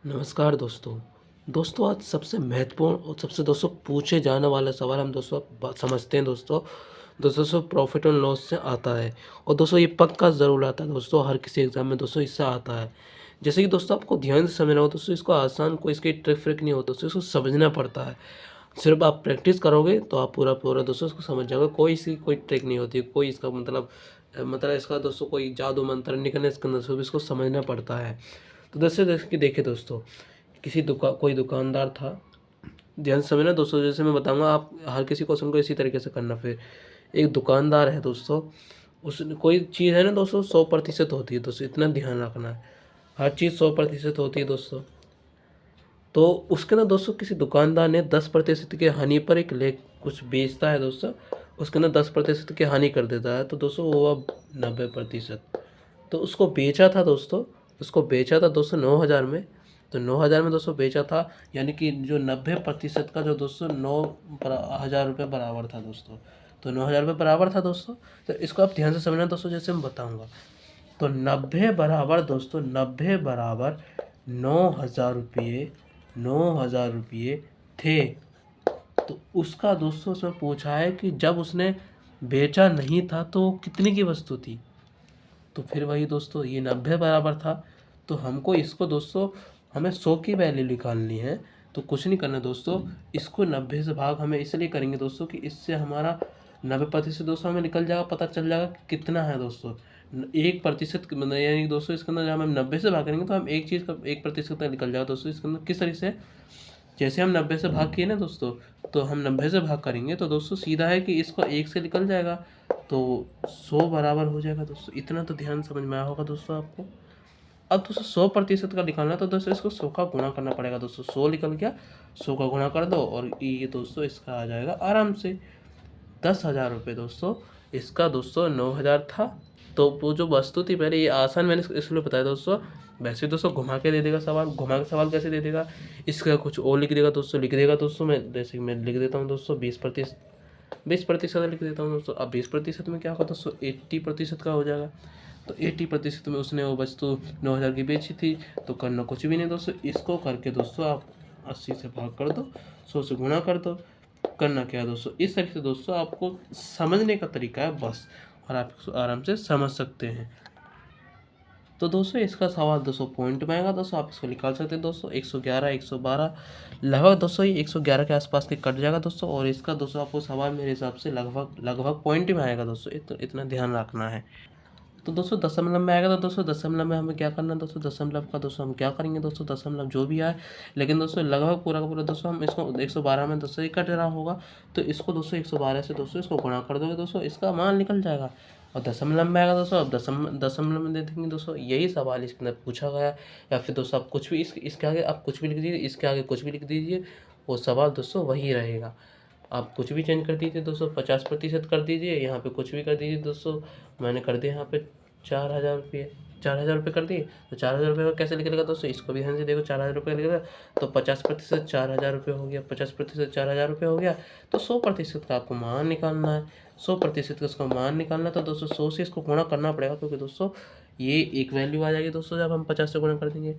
नमस्कार दोस्तों। दोस्तों आज सबसे महत्वपूर्ण और सबसे दोस्तों पूछे जाने वाला सवाल हम दोस्तों समझते हैं दोस्तों। दोस्तों प्रॉफिट एंड लॉस से आता है और दोस्तों ये पक्का ज़रूर आता है दोस्तों, हर किसी एग्ज़ाम में दोस्तों इससे आता है। जैसे कि दोस्तों आपको ध्यान से समझना हो दोस्तों, इसको आसान कोई इसकी ट्रिक फ्रिक नहीं होता दोस्तों, इसको समझना पड़ता है। सिर्फ आप प्रैक्टिस करोगे तो आप पूरा दोस्तों इसको समझ जाओगे। कोई इसकी कोई ट्रिक नहीं होती, कोई इसका मतलब इसका दोस्तों कोई जादू मंत्र निकलने इसके अंदर से, इसको समझना पड़ता है। तो दोस्तों जैसे कि देखिए दोस्तों, कोई दुकानदार था। ध्यान से समझना दोस्तों, जैसे मैं बताऊँगा आप हर किसी क्वेश्चन को इसी तरीके से करना। फिर एक दुकानदार है दोस्तों, उस कोई चीज़ है ना दोस्तों 100% होती है दोस्तों, इतना ध्यान रखना है। हर चीज़ 100% होती है दोस्तों। तो उसके ना दोस्तों किसी दुकानदार ने 10% की हानि पर एक लेख कुछ बेचता है दोस्तों, उसके ना 10% की हानि कर देता है, तो दोस्तों वो अब 90%। तो उसको बेचा था दोस्तों 9,000 में। तो 9,000 में दोस्तों बेचा था, यानी कि जो 90% का जो दोस्तों 9,000 रुपये बराबर था दोस्तों। तो 9,000 रुपये बराबर था दोस्तों। तो इसको आप ध्यान से समझना दोस्तों, जैसे मैं बताऊँगा। तो 90 बराबर दोस्तों 90 बराबर 9,000 रुपये थे। तो उसका दोस्तों उसमें पूछा है कि जब उसने बेचा नहीं था तो कितने की वस्तु थी। तो फिर वही दोस्तों ये 90 बराबर था। तो हमको इसको दोस्तों हमें 100 की वैल्यू निकालनी है। तो कुछ नहीं करना दोस्तों, इसको 90 से भाग हम इसलिए करेंगे दोस्तों कि इससे हमारा 90% दोस्तों हमें निकल जाएगा, पता चल जाएगा कि कितना है दोस्तों। 1% मतलब यानी दोस्तों इसके अंदर जब हम 90 से भाग करेंगे तो हम एक चीज़ का 1% का निकल जाएगा दोस्तों इसके अंदर। किस तरीके से, जैसे हम 90 से भाग किए ना दोस्तों, तो हम 90 से भाग करेंगे तो दोस्तों सीधा है कि इसको 1 से निकल जाएगा, तो 100 बराबर हो जाएगा दोस्तों। इतना तो ध्यान समझ में आया होगा दोस्तों आपको। अब दोस्तों 100% का निकालना है तो दोस्तों इसको 100 का गुणा करना पड़ेगा दोस्तों। 100 निकल गया, 100 का गुणा कर दो और ये दोस्तों इसका आ जाएगा आराम से 10,000 रुपये दोस्तों। इसका दोस्तों 9,000 था। तो वो जो वस्तु थी पहले, ये आसान मैंने इसलिए बताया दोस्तों। वैसे दोस्तों घुमा के दे देगा सवाल, घुमा के सवाल कैसे दे देगा, इसका कुछ और लिख देगा दोस्तों। लिख देगा दोस्तों, मैं जैसे मैं लिख देता हूँ दोस्तों 20% लिख देता हूँ दोस्तों। अब 20% में क्या होगा दोस्तों, 80% का हो जाएगा। तो 80% में उसने वो वस्तु 9,000 की बेची थी। तो करना कुछ भी नहीं दोस्तों, इसको करके दोस्तों आप 80 से भाग कर दो, 100 से गुणा कर दो। करना क्या है दोस्तों, इस तरीके से दोस्तों आपको समझने का तरीका है बस, और आप इसको आराम से समझ सकते हैं। तो दोस्तों इसका सवाल दोस्तों पॉइंट में आएगा दोस्तों, आप इसको निकाल सकते हैं दोस्तों। 111, 112 लगभग दोस्तों ये 111 के आसपास के कट जाएगा दोस्तों। और इसका दोस्तों आपको सवाल मेरे हिसाब से लगभग पॉइंट में आएगा दोस्तों, इतना ध्यान रखना है। तो दोस्तों दशमलव में आएगा तो दोस्तों दशमलव में हमें क्या करना है दोस्तों, दशमलव का दोस्तों हम क्या करेंगे दोस्तों, दशमलव जो भी आए। लेकिन दोस्तों लगभग पूरा का पूरा दोस्तों हम इसको 112 में दोस्तों ये कट रहा होगा, तो इसको दोस्तों 112 से दोस्तों इसको गुणा कर दोगे दोस्तों, इसका मान निकल जाएगा। और दशमलव में आएगा दोस्तों, अब दशमलव में दे देंगे दोस्तों। यही सवाल इसके अंदर पूछा गया है। या फिर दोस्तों आप कुछ भी इसके आगे आप कुछ भी लिख दीजिए, इसके आगे कुछ भी लिख दीजिए, वो सवाल दोस्तों वही रहेगा। आप कुछ भी चेंज कर दीजिए दोस्तों, 50% कर दीजिए, यहाँ पे कुछ भी कर दीजिए दोस्तों। मैंने कर दिया यहाँ पे 4,000 रुपये, 4,000 रुपये कर दिए। तो 4,000 रुपये में कैसे निकलेगा दोस्तों, इसको भी ध्यान से देखो। 4,000 रुपये निकलेगा तो 50% 4,000 रुपये हो गया, 50% 4,000 रुपये हो गया। तो 100% का आपको मान निकालना है। 100% का उसका मान निकालना है तो दोस्तों 100 से इसको गुणा करना पड़ेगा, क्योंकि दोस्तों ये एक वैल्यू आ जाएगी दोस्तों जब हम 50 से गुणा कर देंगे।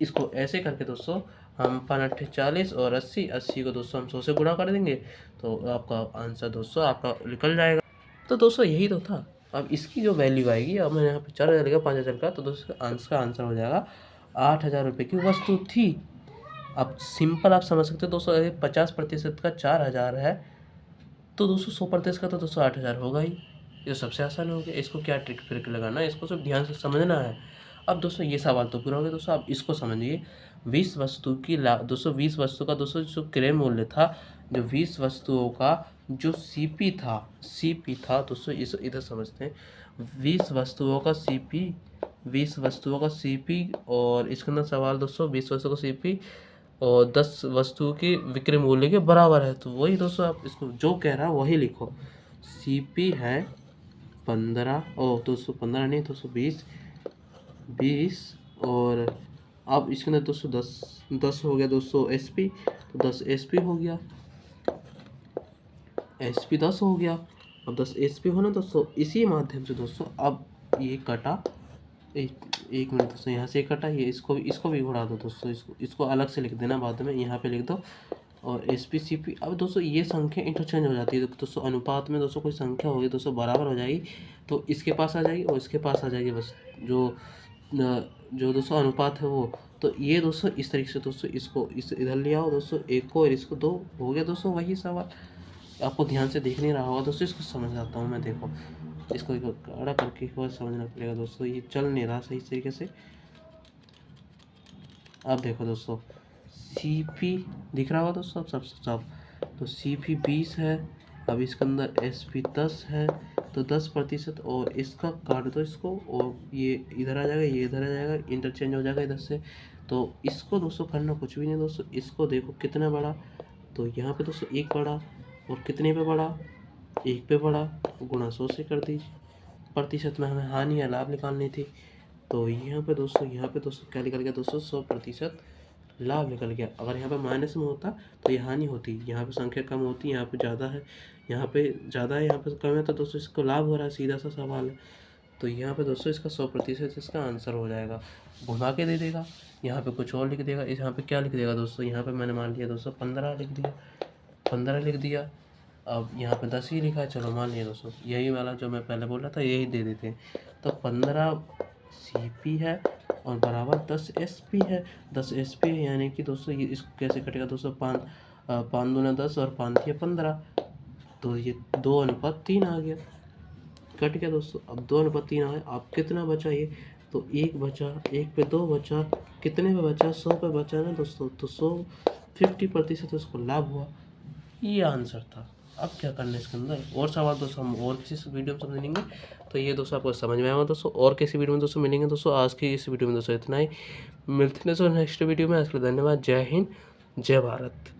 इसको ऐसे करके दोस्तों हम 5 8 40 और 80 को दोस्तों हम 100 से गुणा कर देंगे, तो आपका आंसर दोस्तों आपका निकल जाएगा। तो दोस्तों यही तो था। अब इसकी जो वैल्यू आएगी, अब मैंने यहाँ पे 4,000 लिखा, 5,000 का, तो दोस्तों आंसर हो जाएगा 8,000 रुपये की वस्तु थी। अब सिंपल आप समझ सकते हो दोस्तों, अगर 50% का 4,000 है तो दोस्तों 100% का तो दोस्तों 8,000 होगा ही। ये सबसे आसान हो गया। इसको क्या ट्रिक फिर लगाना है, इसको सिर्फ ध्यान से समझना है। अब दोस्तों ये सवाल तो पूरा हो गया दोस्तों। आप इसको समझिए, 20 वस्तु की दोस्तों 20 वस्तु का दोस्तों जो क्रय मूल्य था, जो 20 वस्तुओं का जो सीपी था दोस्तों, इस इधर समझते हैं। 20 वस्तुओं का सीपी, 20 वस्तुओं का सीपी, और इसके अंदर सवाल दोस्तों 20 वस्तुओं का सीपी और 10 वस्तुओं की विक्रय मूल्य के बराबर है। तो वही दोस्तों आप इसको जो कह रहा है वही लिखो। सीपी है 15, ओ 215 नहीं 220, 20, और अब इसके अंदर दोस्तों 10 हो गया दोस्तों एसपी, तो 10 एसपी हो गया, एसपी 10 हो गया। अब 10 एसपी होना दोस्तों, इसी माध्यम से दोस्तों अब ये कटा एक मिनट दोस्तों, यहाँ से कटा, ये इसको भी उड़ा दो दोस्तों, इसको अलग से लिख देना बाद में, यहाँ पे लिख दो। और SPCP, अब दोस्तों ये संख्या इंटरचेंज हो जाती है दोस्तों, अनुपात में दोस्तों कोई संख्या होगी दोस्तों बराबर हो जाएगी तो इसके पास आ जाएगी और इसके पास आ जाएगी, बस जो दोस्तों अनुपात है वो। तो ये दोस्तों इस तरीके से दोस्तों इसको इधर ले आओ दोस्तों, एक को और इसको दो, हो गया दोस्तों वही सवाल। आपको ध्यान से देख नहीं रहा होगा दोस्तों, इसको समझाता हूँ मैं, देखो इसको एक खड़ा करके एक बार समझना पड़ेगा दोस्तों, ये चल नहीं रहा सही तरीके से। अब देखो दोस्तों, CP दिख रहा होगा दोस्तों सब सब, तो CP 20 है, अब इसके अंदर SP 10 है, तो 10%, और इसका काट दो इसको, और ये इधर आ जाएगा, ये इधर आ जाएगा, इंटरचेंज हो जाएगा इधर से। तो इसको दोस्तों करना कुछ भी नहीं दोस्तों, इसको देखो कितना बड़ा, तो यहाँ पे दोस्तों 1 बड़ा, और कितने पे बड़ा, 1 पे बड़ा, गुणा 100 से कर दीजिए। प्रतिशत में हमें हानि या लाभ निकालनी थी, तो यहाँ पे दोस्तों क्या निकल गया दोस्तों, 100% लाभ निकल गया। अगर यहाँ पे माइनस में होता तो ये हानि होती, यहाँ पे संख्या कम होती, यहाँ पे ज़्यादा है, यहाँ पे ज़्यादा है, यहाँ पे कम है, तो दोस्तों इसको लाभ हो रहा है, सीधा सा सवाल है। तो यहाँ पे दोस्तों इसका 100% इसका आंसर हो जाएगा। घुमा के दे देगा, यहाँ पे कुछ और लिख देगा, इस यहाँ पे क्या लिख देगा दोस्तों, यहाँ पे मैंने मान लिया दोस्तों 15 लिख दिया, 15 लिख दिया। अब यहाँ पे 10 ही लिखा है, चलो मान लिया दोस्तों, यही वाला जो मैं पहले बोल रहा था यही दे देते हैं। तो 15 CP है और बराबर 10 SP है, 10 SP है, यानी कि दोस्तों ये इसको कैसे कटेगा दोस्तों, 5 दूना 10 और 5 दिया 15, तो ये 2:3 आ गया, कट गया दोस्तों। अब 2:3 आया, अब कितना बचा ये, तो 1 बचा, 1 पे 2 बचा, कितने पे बचा, 100 पे बचा ना दोस्तों, तो 50% उसको लाभ हुआ, ये आंसर था। अब क्या करना है इसके अंदर, और सवाल दोस्तों हम और किसी वीडियो में समझेंगे। तो ये दोस्तों आपको समझ में आएगा दोस्तों, और किसी वीडियो में दोस्तों मिलेंगे दोस्तों। आज की इस वीडियो में दोस्तों इतना ही, मिलते हैं दोस्तों नेक्स्ट वीडियो में। आज के लिए धन्यवाद, जय हिंद, जय भारत।